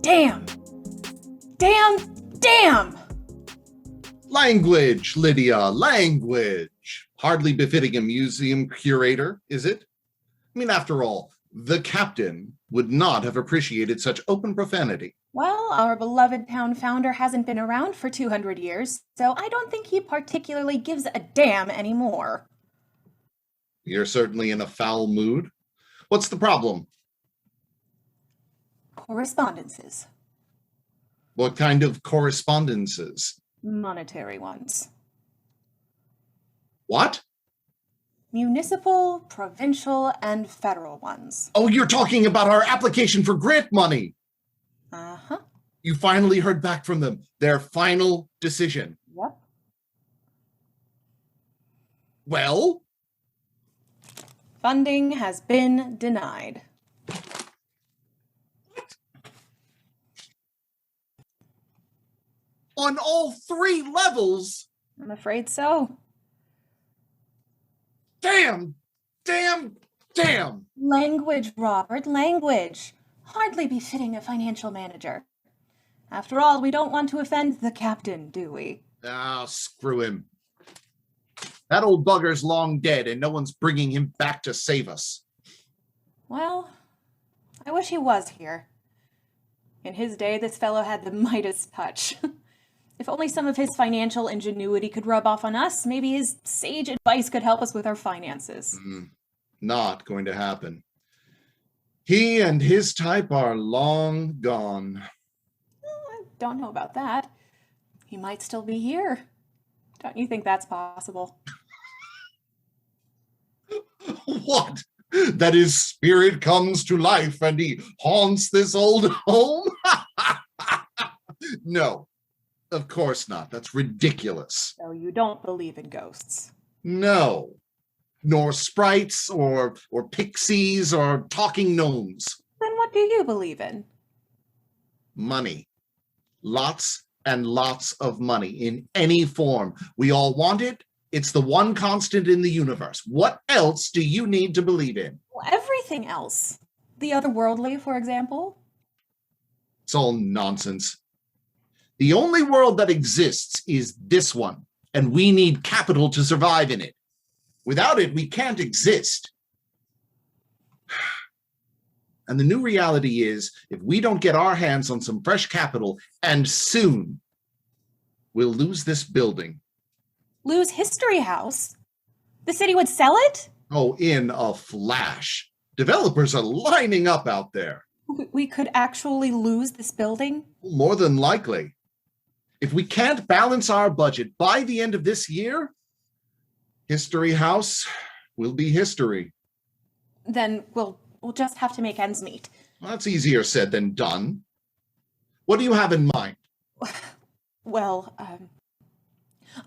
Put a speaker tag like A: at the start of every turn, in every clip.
A: Damn! Damn! Damn!
B: Language, Lydia, language. Hardly befitting a museum curator, is it? I mean, after all, the captain would not have appreciated such open profanity.
A: Well, our beloved town founder hasn't been around for 200 years, so I don't think he particularly gives a damn anymore.
B: You're certainly in a foul mood. What's the problem?
A: Correspondences.
B: What kind of correspondences?
A: Monetary ones.
B: What?
A: Municipal, provincial, and federal ones.
B: Oh, you're talking about our application for grant money.
A: Uh-huh.
B: You finally heard back from them. Their final decision.
A: Yep.
B: Well?
A: Funding has been denied.
B: On all 3 levels?
A: I'm afraid so.
B: Damn! Damn! Damn!
A: Language, Robert, language. Hardly befitting a financial manager. After all, we don't want to offend the captain, do we?
B: Ah, screw him. That old bugger's long dead, and no one's bringing him back to save us.
A: Well, I wish he was here. In his day, this fellow had the Midas touch. If only some of his financial ingenuity could rub off on us, maybe his sage advice could help us with our finances.
B: Not going to happen. He and his type are long gone.
A: I don't know about that. He might still be here. Don't you think that's possible?
B: What? That his spirit comes to life and he haunts this old home? No, of course not. That's ridiculous.
A: So you don't believe in ghosts?
B: No. Nor sprites or pixies or talking gnomes.
A: Then what do you believe in?
B: Money. Lots and lots of money in any form. We all want it. It's the one constant in the universe. What else do you need to believe in?
A: Well, everything else. The otherworldly, for example.
B: It's all nonsense. The only world that exists is this one, and we need capital to survive in it. Without it, we can't exist. And the new reality is, if we don't get our hands on some fresh capital, and soon, we'll lose this building.
A: Lose History House? The city would sell it?
B: Oh, in a flash. Developers are lining up out there.
A: We could actually lose this building?
B: More than likely. If we can't balance our budget by the end of this year, History House will be history.
A: Then we'll just have to make ends meet.
B: Well, that's easier said than done. What do you have in mind?
A: Well,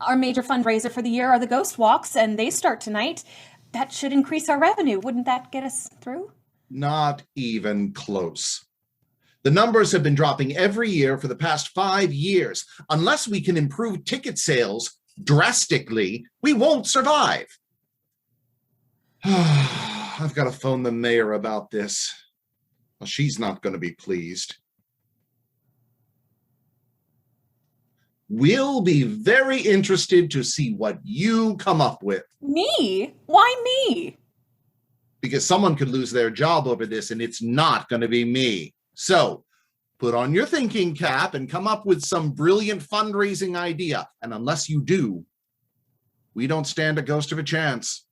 A: our major fundraiser for the year are the Ghost Walks, and they start tonight. That should increase our revenue. Wouldn't that get us through?
B: Not even close. The numbers have been dropping every year for the past 5 years. Unless we can improve ticket sales drastically, we won't survive. I've got to phone the mayor about this. Well, she's not going to be pleased. We'll be very interested to see what you come up with.
A: Me? Why me?
B: Because someone could lose their job over this, and it's not going to be me. So, put on your thinking cap and come up with some brilliant fundraising idea. And unless you do, we don't stand a ghost of a chance.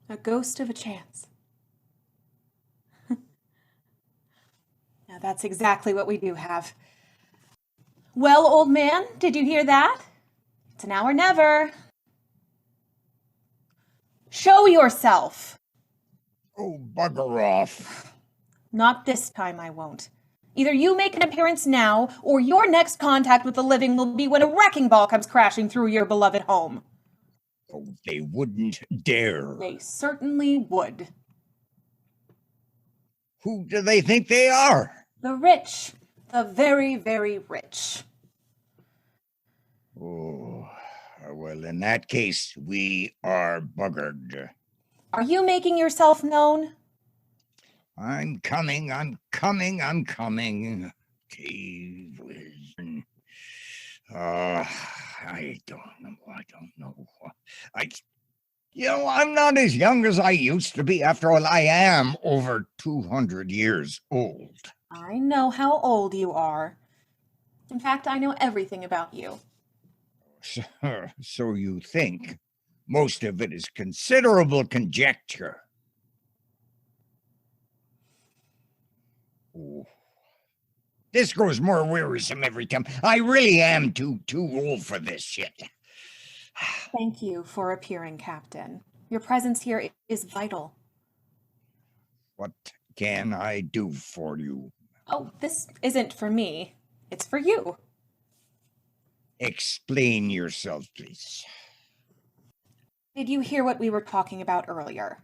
A: A ghost of a chance. Now that's exactly what we do have. Well, old man, did you hear that? It's now or never. Show yourself.
C: Oh, bugger off.
A: Not this time, I won't. Either you make an appearance now, or your next contact with the living will be when a wrecking ball comes crashing through your beloved home.
C: Oh, they wouldn't dare.
A: They certainly would.
C: Who do they think they are?
A: The rich. The very, very rich.
C: Oh, well, in that case, we are buggered.
A: Are you making yourself known?
C: I'm coming, I'm coming, I'm coming. Gee whiz. I don't know. I, I'm not as young as I used to be. After all, I am over 200 years old.
A: I know how old you are. In fact, I know everything about you.
C: So you think. Most of it is considerable conjecture. Oh. This grows more wearisome every time. I really am too old for this shit.
A: Thank you for appearing, Captain. Your presence here is vital.
C: What can I do for you?
A: Oh, this isn't for me. It's for you.
C: Explain yourself, please.
A: Did you hear what we were talking about earlier?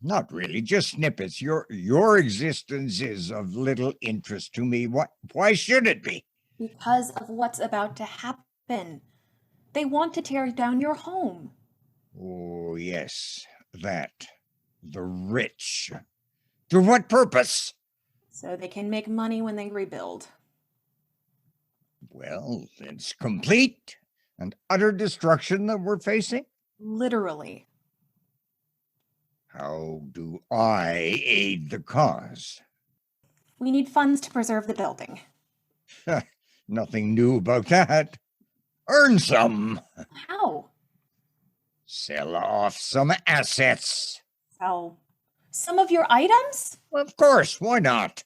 C: Not really, just snippets. Your existence is of little interest to me. Why should it be?
A: Because of what's about to happen. They want to tear down your home.
C: Oh, yes, that. The rich. To what purpose?
A: So they can make money when they rebuild.
C: Well, it's complete and utter destruction that we're facing.
A: Literally.
C: How do I aid the cause?
A: We need funds to preserve the building.
C: Nothing new about that. Earn some.
A: How?
C: Sell off some assets.
A: Sell some of your items?
C: Of course, why not?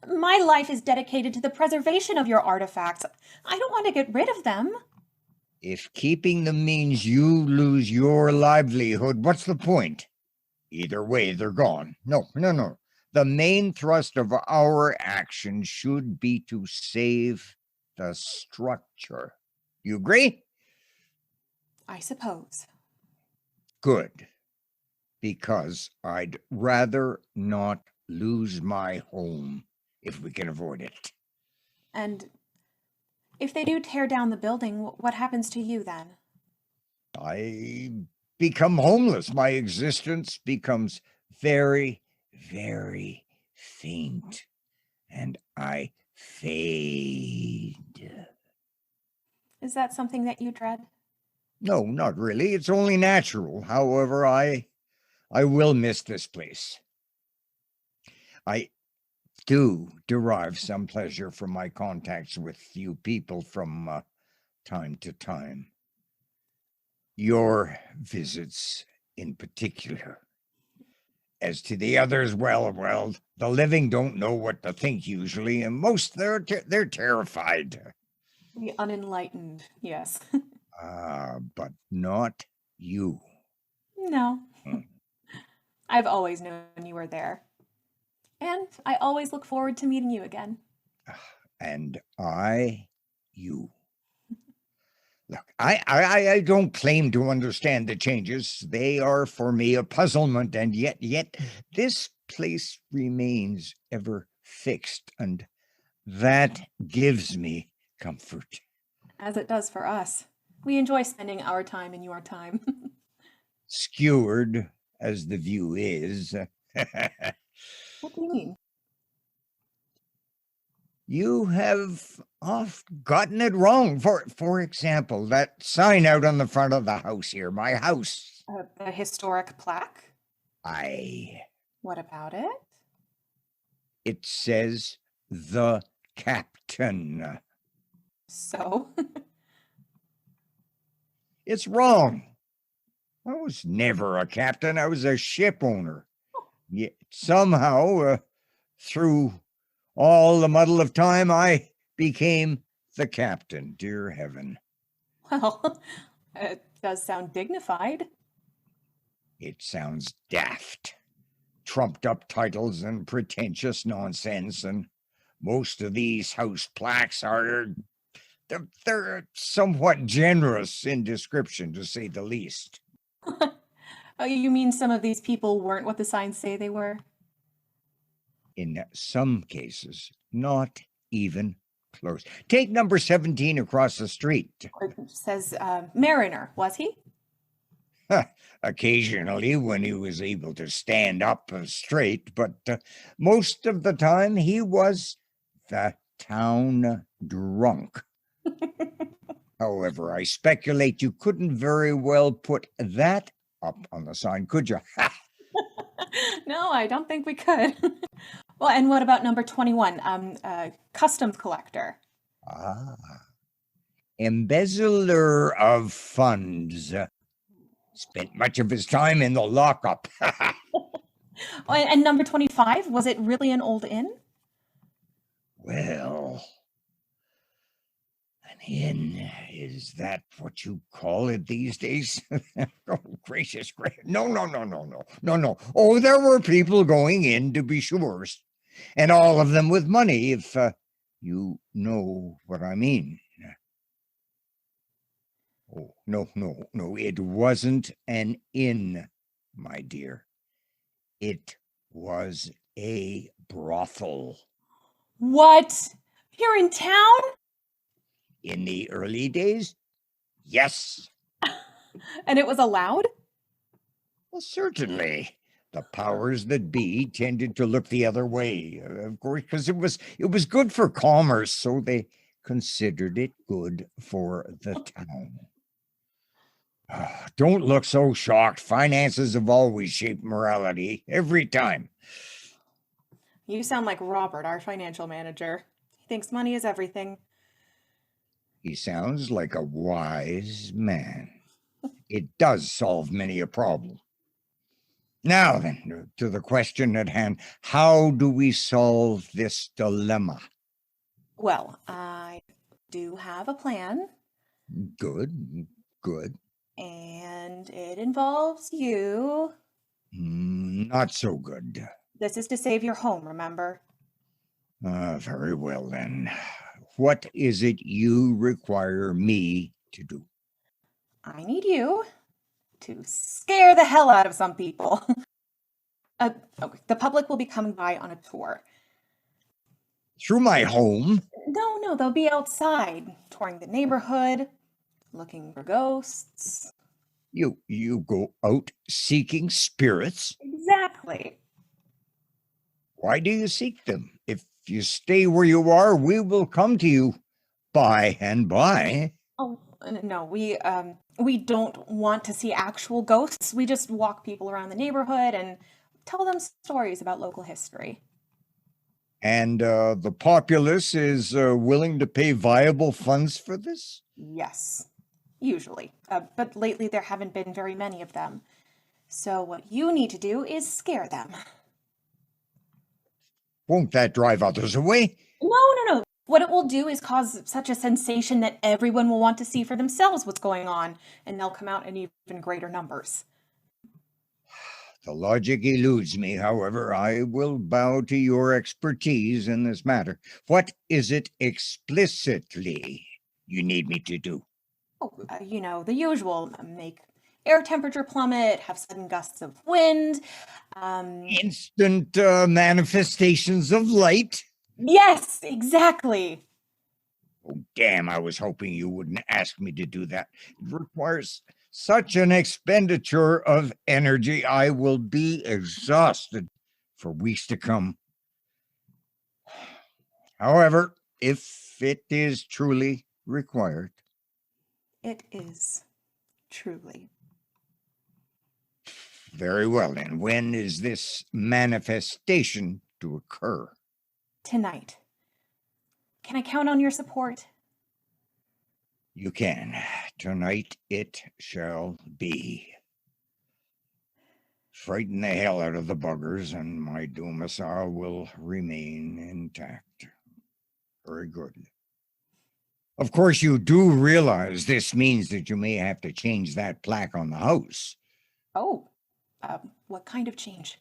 A: My life is dedicated to the preservation of your artifacts. I don't want to get rid of them.
C: If keeping them means you lose your livelihood, what's the point? Either way, they're gone. No. The main thrust of our action should be to save the structure. You agree?
A: I suppose.
C: Good. Because I'd rather not lose my home if we can avoid it.
A: And if they do tear down the building, what happens to you then?
C: I become homeless. My existence becomes very, very faint, and I fade.
A: Is that something that you dread?
C: No, not really. It's only natural. However, I will miss this place. I do derive some pleasure from my contacts with you people from time to time. Your visits in particular. As to the others, well, the living don't know what to think usually, and most they're terrified.
A: The unenlightened, yes.
C: But not you.
A: No. I've always known you were there. And I always look forward to meeting you again.
C: And you. Look, I don't claim to understand the changes. They are for me a puzzlement, and yet this place remains ever fixed, and that gives me comfort.
A: As it does for us. We enjoy spending our time in your time.
C: Skewered as the view is.
A: What do you mean?
C: You have oft gotten it wrong. For example, that sign out on the front of the house here, my house.
A: A historic plaque?
C: Aye.
A: What about it?
C: It says the captain.
A: So?
C: It's wrong. I was never a captain. I was a ship owner. Yet somehow, through all the muddle of time, I became the captain, dear heaven.
A: Well, it does sound dignified.
C: It sounds daft. Trumped up titles and pretentious nonsense, and most of these house plaques are they're somewhat generous in description, to say the least.
A: Oh, you mean some of these people weren't what the signs say they were?
C: In some cases, not even close. Take number 17 across the street.
A: It says Mariner, was he?
C: Occasionally when he was able to stand up straight, but most of the time he was the town drunk. However, I speculate you couldn't very well put that up on the sign, could you?
A: No, I don't think we could. Well, and what about number 21? Customs collector.
C: Ah, embezzler of funds. Spent much of his time in the lockup.
A: Oh, and number 25, was it really an old inn?
C: Well, an inn, is that what you call it these days? Oh, gracious. No, no, no, no, no, no, no. Oh, there were people going in, to be sure, and all of them with money, if you know what I mean. Oh, no, no, no, it wasn't an inn, my dear. It was a brothel.
A: What? Here in town?
C: In the early days, yes.
A: And it was allowed?
C: Well, certainly. The powers that be tended to look the other way, of course, because it was good for commerce, so they considered it good for the town. Don't look so shocked. Finances have always shaped morality, every time.
A: You sound like Robert, our financial manager. He thinks money is everything.
C: He sounds like a wise man. It does solve many a problem. Now then, to the question at hand, how do we solve this dilemma?
A: Well, I do have a plan,
C: Good, good.
A: and it involves you.
C: Not so good.
A: This is to save your home, remember?
C: Very well then. What is it you require me to do?
A: I need you to scare the hell out of some people. Okay, the public will be coming by on a tour.
C: Through my home?
A: No, they'll be outside, touring the neighborhood, looking for ghosts.
C: You go out seeking spirits?
A: Exactly.
C: Why do you seek them? If you stay where you are, we will come to you by and by.
A: Oh, no, we don't want to see actual ghosts. We just walk people around the neighborhood and tell them stories about local history.
C: And the populace is willing to pay viable funds for this?
A: Yes, usually. But lately there haven't been very many of them. So what you need to do is scare them.
C: Won't that drive others away?
A: No. What it will do is cause such a sensation that everyone will want to see for themselves what's going on, and they'll come out in even greater numbers.
C: The logic eludes me, however. I will bow to your expertise in this matter. What is it explicitly you need me to do?
A: Oh, the usual. Make air temperature plummet, have sudden gusts of wind.
C: Instant manifestations of light?
A: Yes, exactly.
C: Oh, damn, I was hoping you wouldn't ask me to do that. It requires such an expenditure of energy. I will be exhausted for weeks to come. However, if it is truly required.
A: It is, truly.
C: Very well, then. When is this manifestation to occur?
A: Tonight. Can I count on your support?
C: You can. Tonight it shall be. Frighten the hell out of the buggers, and my domicile will remain intact. Very good. Of course, you do realize this means that you may have to change that plaque on the house.
A: Oh, what kind of change?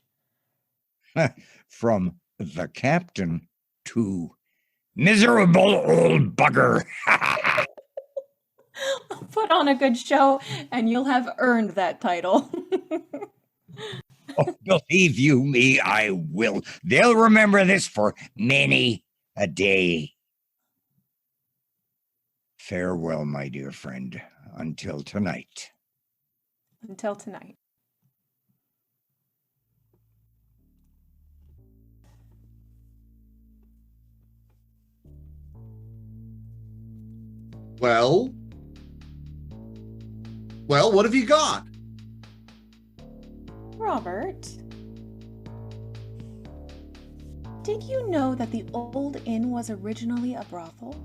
C: From the captain to miserable old bugger.
A: Put on a good show, and you'll have earned that title.
C: Oh, believe you me, I will. They'll remember this for many a day. Farewell, my dear friend, until tonight.
A: Until tonight.
B: Well, what have you got?
A: Robert, did you know that the old inn was originally a brothel?